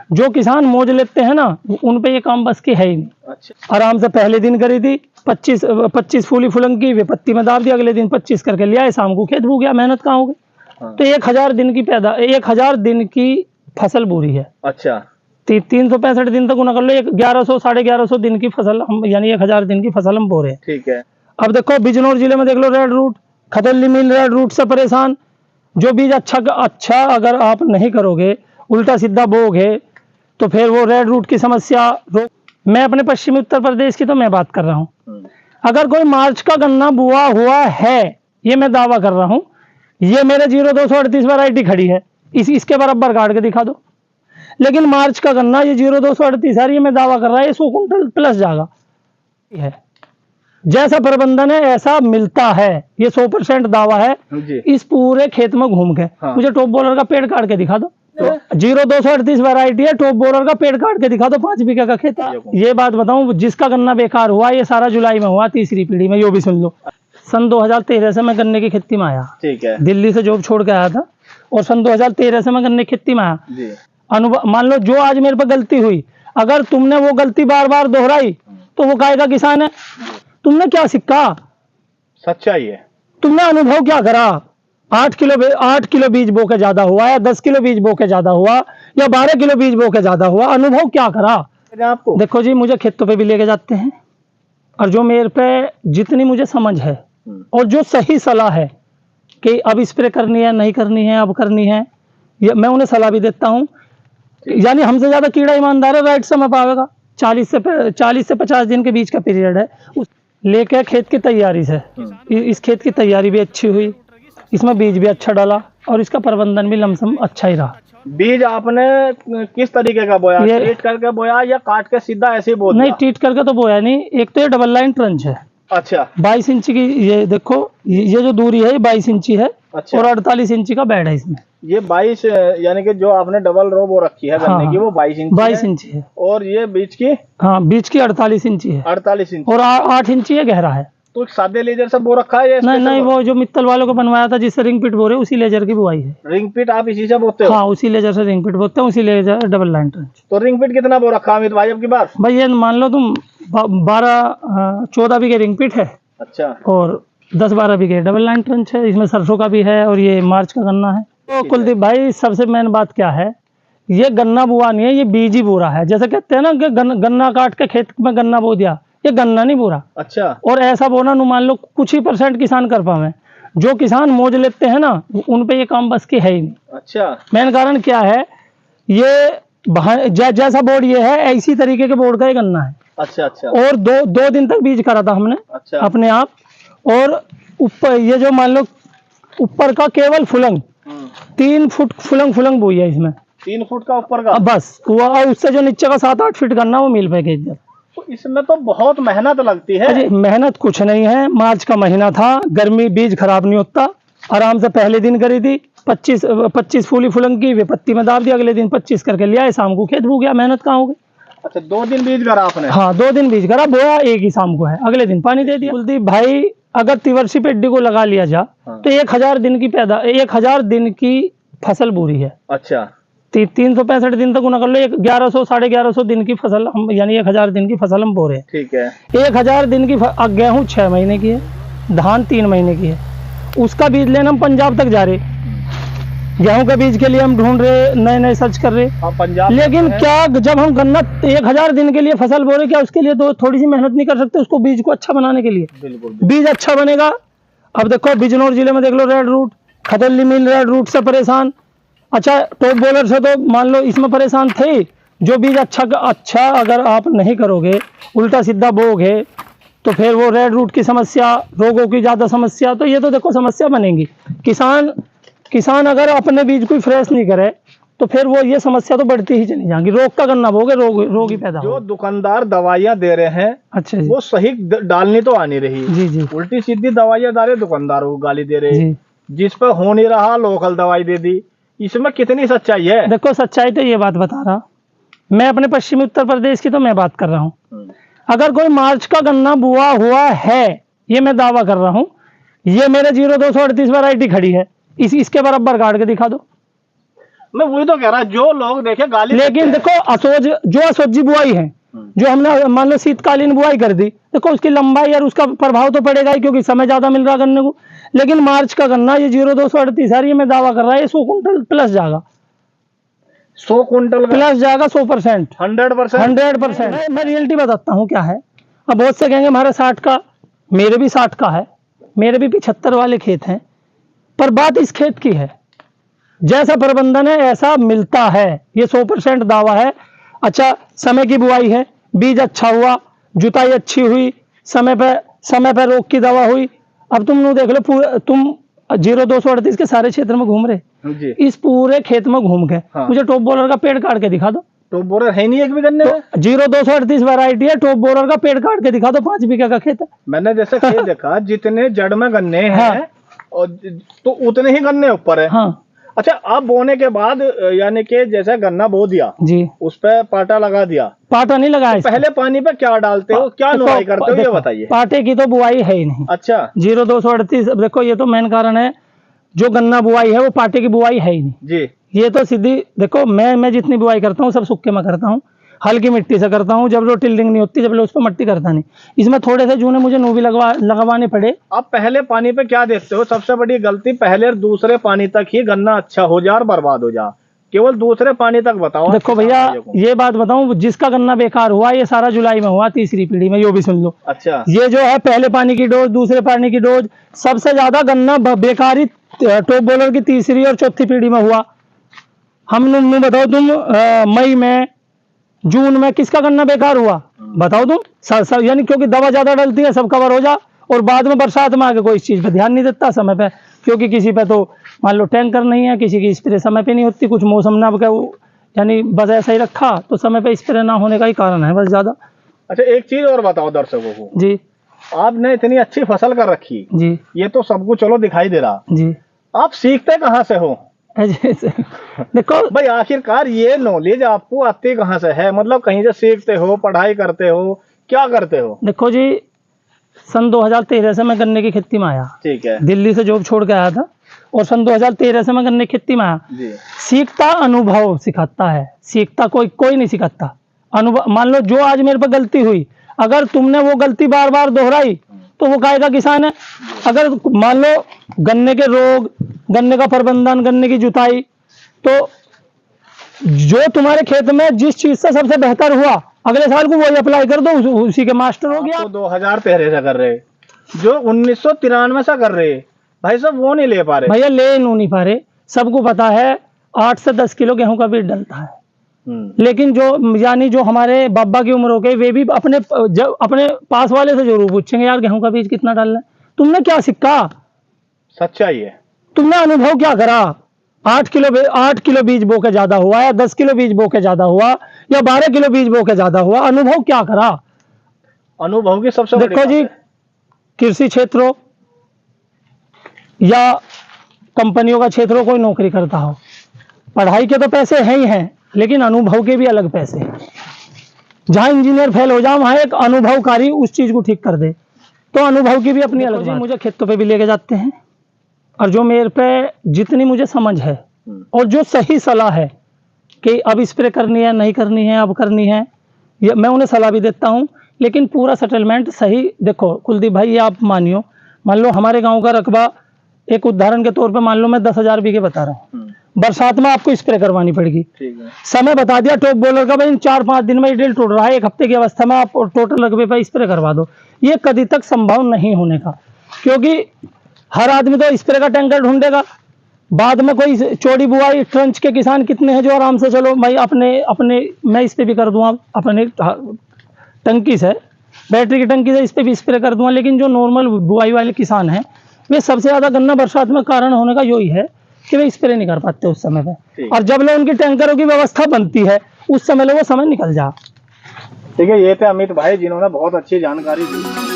जो किसान मौज लेते हैं ना, उन पे ये काम बस की है ही नहीं। अच्छा। आराम से पहले दिन करी थी 25 फूली फुलंग की, वे पत्ती में दाब दिया, अगले दिन 25 करके लिया, शाम को खेत बू गया, मेहनत कहाँ हो गई। हाँ। तो 1000 दिन की 1000 दिन की फसल बुरी है। अच्छा। 365 दिन तक उन्हें कर लो, 1100 1150 दिन की फसल हम, यानी 1000 दिन की फसल हम बो रहे हैं। ठीक है। अब देखो बिजनौर जिले में देख लो, रेड रूट, खतरली मिल रेड रूट से परेशान। जो बीज अच्छा अगर आप नहीं करोगे, उल्टा सीधा बोगे, तो फिर वो रेड रूट की समस्या। मैं अपने पश्चिमी उत्तर प्रदेश की तो मैं बात कर रहा हूँ। अगर कोई मार्च का गन्ना बुआ हुआ है, ये मैं दावा कर रहा हूँ, ये मेरे 0238 वैरायटी खड़ी है, इसके बराबर काट के दिखा दो। लेकिन मार्च का गन्ना ये 0238 है, ये मैं दावा कर रहा है 100 कुंटल प्लस जाएगा है। जैसा प्रबंधन है ऐसा मिलता है, ये 100% दावा है जी। इस पूरे खेत में घूम के। हाँ। मुझे टॉप बॉलर का पेड़ काट के दिखा दो। 0238 वैरायटी है, टॉप बॉलर का पेड़ काट के दिखा दो, 5 बीघा का खेत। ये बात बताऊं, जिसका गन्ना बेकार हुआ ये सारा जुलाई में हुआ, तीसरी पीढ़ी में, यो भी सुन लो। सन 2013 से मैं गन्ने की खेती में आया। ठीक है। दिल्ली से जॉब छोड़ के आया था, और सन 2013 से मैं गन्ने की खेती में आया। जी। अनुभव मान लो, जो आज मेरे पर गलती हुई, अगर तुमने वो गलती बार बार दोहराई तो वो काहे का किसान है। तुमने क्या सीखा, सच्चाई है। तुमने अनुभव क्या करा। 8 किलो बीज बो के ज्यादा हुआ, या 10 किलो बीज बो के ज्यादा हुआ, या 12 किलो बीज बो के ज्यादा हुआ, अनुभव क्या करा आपको। देखो जी, मुझे खेतों पे भी लेके जाते हैं, और जो मेरे पे जितनी मुझे समझ है और जो सही सलाह है कि अब स्प्रे करनी है, नहीं करनी है, अब करनी है, मैं उन्हें सलाह भी देता हूँ। यानी हमसे ज्यादा कीड़ा ईमानदार है, राइट समय पावेगा। 40 से 50 दिन के बीच का पीरियड है, उस लेके खेत की तैयारी से इस खेत की तैयारी भी अच्छी हुई, इसमें बीज भी अच्छा डाला, और इसका प्रबंधन भी लमसम अच्छा ही रहा। बीज आपने किस तरीके का बोया, ट्रीट करके बोया या काट के सीधा ऐसे ही बो दिया? नहीं, ट्रीट करके तो बोया नहीं। एक तो ये डबल लाइन ट्रंच है। अच्छा। 22 इंच की, ये देखो, ये जो दूरी है 22 इंची है। अच्छा। और 48 इंची का बेड है इसमें। ये 22 यानी कि जो आपने डबल रो वो रखी है गन्ने की, वो 22 इंची है। और ये बीच की? हाँ, बीच की 48 इंची है। 48 इंची। और 8 इंची है गहरा है। तो सादे लेजर से बो रखा है? नहीं, वो जो मित्तल वालों को बनवाया था, जिससे रिंग पिट बोरे, उसी लेजर की बुआई है। रिंग पिट आप इसी से बोते हो? हाँ, उसी लेजर से रिंग पिट बोते हैं, उसी लेजर डबल लाइन ट्रंच। तो रिंग पिट कितना बो रखा अमित भाई अब की बार? भाई ये मान लो तुम 14 बीघे रिंग पिट है। अच्छा। और 10-12 बीघे डबल लाइन ट्रंच है, इसमें सरसों का भी है, और ये मार्च का गन्ना है। तो कुलदीप भाई, सबसे मेन बात क्या है, ये गन्ना बुआ नहीं है, ये बीज ही बोरा है। जैसे कहते हैं ना कि गन्ना काट के खेत में गन्ना बो दिया, ये गन्ना नहीं बोरा। अच्छा। और ऐसा बोना नु मान लो कुछ ही % किसान कर पावे। जो किसान मौज लेते हैं ना, उन पे ये काम बस की है ही नहीं। अच्छा। मेन कारण क्या है, ये जैसा बोर्ड ये है, इसी तरीके के बोर्ड का ये गन्ना है। अच्छा अच्छा। और दो दिन तक बीज करा था हमने। अच्छा। अपने आप। और ऊपर ये जो मान लो ऊपर का केवल फुलंग 3 फुट फुलंग बोई है इसमें। 3 फुट का ऊपर का बस, वो उससे जो नीचे का 7-8 फीट करना, वो मिल पे इधर। तो इसमें तो बहुत मेहनत लगती है। अरे मेहनत कुछ नहीं है, मार्च का महीना था, गर्मी, बीज खराब नहीं होता। आराम से पहले दिन करी थी 25 फूली फुलंग की, वे पत्ती में दाब दिया, अगले दिन 25 करके लिया, शाम को खेत बू गया, मेहनत कहाँ हो गई। अच्छा, 2 दिन बीज करा आपने? हाँ, 2 दिन बीज करा, बोया एक ही शाम को है, अगले दिन पानी दे दिया। कुलदीप भाई, अगर तिवर्सी पेड्डी को लगा लिया जा तो 1000 दिन की फसल बुरी है। अच्छा। 365 दिन तक उन्हें कर लो, 1100 1150 दिन की फसल हम, यानी 1000 दिन की फसल हम बो रहे हैं। ठीक है। 1000 दिन की गेहूं 6 महीने की है, धान 3 महीने की है। उसका बीज लेना हम पंजाब तक जा रहे, गेहूं के बीज के लिए हम ढूंढ रहे, नए सर्च कर रहे पंजाब। लेकिन क्या जब हम गन्ना 1000 दिन के लिए फसल बो रहे, क्या उसके लिए थोड़ी सी मेहनत नहीं कर सकते उसको बीज को अच्छा बनाने के लिए? बिल्कुल। बीज अच्छा बनेगा। अब देखो बिजनौर जिले में देख लो, रेड रूट, खतरली मिल रेड रूट से परेशान। अच्छा, टॉप बॉलर से तो मान लो इसमें परेशान थे। जो बीज अच्छा अगर आप नहीं करोगे, उल्टा सीधा बोगे, तो फिर वो रेड रूट की समस्या, रोगों की ज्यादा समस्या, तो ये तो देखो समस्या बनेगी। किसान अगर अपने बीज को फ्रेश नहीं करे, तो फिर वो ये समस्या तो बढ़ती ही चली जाएगी। रोग का गन्ना बोगे, रोग ही पैदा जो दुकानदार दवाइयाँ दे रहे हैं, अच्छा जी, वो सही डालनी तो आ नहीं रही। जी जी। उल्टी सीधी दवाइयाँ डाले, दुकानदारों को गाली दे रहे, जिस पर हो नहीं रहा लोकल दवाई दे दी। इसमें कितनी सच्चाई है? देखो, सच्चाई तो ये बात बता रहा, मैं अपने पश्चिमी उत्तर प्रदेश की तो मैं बात कर रहा हूँ। अगर कोई मार्च का गन्ना बुआ हुआ है, ये मैं दावा कर रहा हूँ, ये मेरे 0238 वैरायटी खड़ी है, इसके बराबर काट के दिखा दो। मैं वही तो कह रहा, जो लोग देखे गाली, लेकिन देखो असोजी बुआई है, जो हमने मान लो शीतकालीन बुआई कर दी, देखो उसकी लंबाई और उसका प्रभाव तो पड़ेगा ही, क्योंकि समय ज्यादा मिल रहा गन्ने को। लेकिन मार्च का गन्ना ये 0238 है, ये मैं दावा कर रहा है 100 कुंटल प्लस जाएगा, 100 कुंटल प्लस जाएगा, 100%, 100%। मैं रियलिटी बताता हूँ क्या है। अब बहुत से कहेंगे हमारा 60 का, मेरे भी 60 का है, मेरे भी 75 वाले खेत हैं, पर बात इस खेत की है, जैसा प्रबंधन है ऐसा मिलता है, ये 100% दावा है। अच्छा, समय की बुआई है, बीज अच्छा हुआ, जुताई अच्छी हुई, समय पे रोग की दवा हुई। अब तुम नु देख लो, तुम 0238 के सारे क्षेत्र में घूम रहे जी। इस पूरे खेत में घूम के मुझे टॉप बोलर का पेड़ काट के दिखा दो। टॉप बोरर है नहीं एक भी गन्ने में? 0238 वैरायटी है, टॉप बोलर का पेड़ काट के दिखा दो, 5 बीघा का खेत है। मैंने जैसे खेत देखा, जितने जड़ में गन्ने हैं और तो उतने ही गन्ने ऊपर है। हाँ। अच्छा, आप बोने के बाद यानी कि जैसे गन्ना बो दिया जी, उस पे पाटा लगा दिया, पाटा नहीं लगाया, तो पहले पानी पे क्या डालते हो, क्या नुआई करते हो, ये बताइए। पाटे की तो बुआई है ही नहीं। अच्छा, 0238 देखो, ये तो मेन कारण है, जो गन्ना बुआई है वो पाटे की बुआई है ही नहीं जी। ये तो सीधी देखो, मैं जितनी बुआई करता हूँ सब सुक्के में करता हूँ, हल्की मिट्टी से करता हूँ, जब लो टिल्डिंग नहीं होती, जब लो उस पर मट्टी करता नहीं। इसमें थोड़े से जूने मुझे नूबी लगवाने पड़े। आप पहले पानी पे क्या देखते हो? सबसे बड़ी गलती, पहले और दूसरे पानी तक ही गन्ना अच्छा हो जा और बर्बाद हो जा, केवल दूसरे पानी तक बताओ। देखो भैया, ये बात बताऊं, जिसका गन्ना बेकार हुआ ये सारा जुलाई में हुआ, तीसरी पीढ़ी में, यो भी सुन लो। अच्छा, ये जो है पहले पानी की डोज, दूसरे पानी की डोज, सबसे ज्यादा गन्ना बेकारी टॉप बोलर की तीसरी और चौथी पीढ़ी में हुआ। हम बताओ तुम, मई में, जून में किसका गन्ना बेकार हुआ बताओ तुम? यानी क्योंकि दवा ज्यादा डलती है, सब कवर हो जा, और बाद में बरसात में आके कोई इस चीज पे ध्यान नहीं देता समय पे, क्योंकि किसी पे तो मान लो टैंकर नहीं है, किसी की स्प्रे समय पे नहीं होती, कुछ मौसम ना यानी बस ऐसा ही रखा, तो समय पे स्प्रे ना होने का ही कारण है बस ज्यादा। अच्छा, एक चीज और बताओ दर्शकों को जी। आपने इतनी अच्छी फसल कर रखी जी, ये तो सबको चलो दिखाई दे रहा, जी, आप सीखते कहाँ से हो? देखो भाई, आखिरकार ये नॉलेज आपको आती कहाँ से है? मतलब कहीं से सीखते हो, पढ़ाई करते हो, क्या करते हो? देखो जी, सन 2013 से मैं गन्ने की खेती में आया। ठीक है। दिल्ली से जॉब छोड़ के आया था, और सन 2013 से मैं गन्ने की खेती में आया जी। सीखता अनुभव सिखाता है, सीखता कोई नहीं सिखाता, अनुभव। मान लो जो आज मेरे पर गलती हुई, अगर तुमने वो गलती बार बार दोहराई तो वो काहे का किसान है? अगर मान लो गन्ने के रोग, गन्ने का प्रबंधन, गन्ने की जुताई, तो जो तुम्हारे खेत में जिस चीज से सबसे बेहतर हुआ, अगले साल को वही अप्लाई कर दो, उसी के मास्टर हो गया। तो 2013 से कर रहे, जो 1993 से कर रहे, भाई साहब वो नहीं ले पा रहे। भैया ले नहीं पा रहे, सबको पता है 8 से 10 किलो गेहूं का बीज डलता है, लेकिन जो यानी जो हमारे बाबा की उम्र हो गई, वे भी अपने पास वाले से जरूर पूछेंगे, यार गेहूं का बीज कितना डालना है, तुमने क्या सीखा? सच्चाई है। तुमने अनुभव क्या करा? 8 किलो बीज बो के ज्यादा हुआ, या 10 किलो बीज बो के ज्यादा हुआ, या 12 किलो बीज बो के ज्यादा हुआ, अनुभव क्या करा? अनुभव की सबसे बड़ी देखो जी, कृषि क्षेत्रों या कंपनियों का क्षेत्र हो, कोई नौकरी करता हो, पढ़ाई के तो पैसे हैं ही हैं, लेकिन अनुभव के भी अलग पैसे हैं। जहां इंजीनियर फेल हो जाए, वहां एक अनुभवकारी उस चीज को ठीक कर दे, तो अनुभव की भी अपनी अलग बात। मुझे खेतों पे भी लेके जाते हैं, और जो मेरे पे जितनी मुझे समझ है और जो सही सलाह है कि अब स्प्रे करनी है, नहीं करनी है, अब करनी है, ये मैं उन्हें सलाह भी देता हूं, लेकिन पूरा सेटलमेंट सही। देखो कुलदीप भाई, ये आप मानियो, मान लो हमारे गांव का रकबा, एक उदाहरण के तौर पे मान लो मैं 10,000 बीघे बता रहा हूँ, बरसात में आपको स्प्रे करवानी पड़ेगी, समय बता दिया टॉप बोलर का, भाई 4-5 दिन में ड्रिल टूट रहा है, 1 हफ्ते की अवस्था में आप टोटल रकबे पर स्प्रे करवा दो, ये कभी तक संभव नहीं होने का, क्योंकि हर आदमी तो स्प्रे का टैंकर ढूंढेगा। बाद में कोई चौड़ी बुआई ट्रंच के किसान कितने हैं जो आराम से, चलो भाई अपने मैं इस पे भी कर दूंगा, अपने टंकी से, बैटरी की टंकी से इस पे भी स्प्रे कर दूंगा, लेकिन जो नॉर्मल बुआई वाले किसान हैं, वे सबसे ज्यादा गन्ना बरसात में कारण होने का यही है कि वे स्प्रे नहीं कर पाते उस समय पे, और जब लोग उनकी टैंकरों की व्यवस्था बनती है उस समय वो समय निकल जा। ठीक है, ये थे अमित भाई, जिन्होंने बहुत अच्छी जानकारी दी।